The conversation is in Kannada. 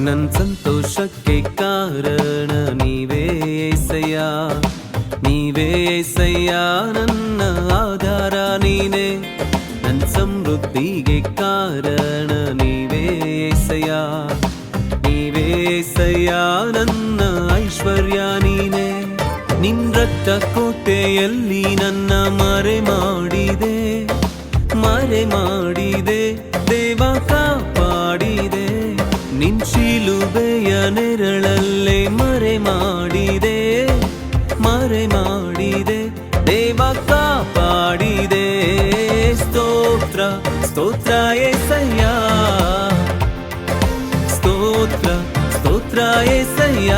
ನನ್ ಸಂತೋಷಕ್ಕೆ ಕಾರಣ ನೀವೇ ಏಸಯ್ಯ, ನೀವೇ ಏಸಯ್ಯ, ನನ್ನ ಆಧಾರ ನೀನೇ. ನನ್ ಸಮೃದ್ಧಿಗೆ ಕಾರಣ ನೀವೇ ಏಸಯ್ಯ, ನೀವೇ ಏಸಯ್ಯ, ನನ್ನ ಐಶ್ವರ್ಯ ನೀನೇ. ನಿನ್ ರಕ್ತ ಕೋಟೆಯಲ್ಲಿ ನನ್ನ ಮರೆ ಮಾಡಿದೆ, ಮರೆ ಮಾಡಿದೆ ದೇವ, ಕಾಪಾಡಿದೆ. ನಿನ್ ಶಿಲುಬೆಯ ನೆರಳಲ್ಲೇ ಮರೆ ಮಾಡಿದೆ, ಮರೆ ಮಾಡಿದೆ ದೇವ, ಕಾಪಾಡಿದೆ. ಸ್ತೋತ್ರ ಸ್ತೋತ್ರ ಏಸಯ್ಯ, ಸ್ತೋತ್ರ ಸ್ತೋತ್ರ ಏಸಯ್ಯ.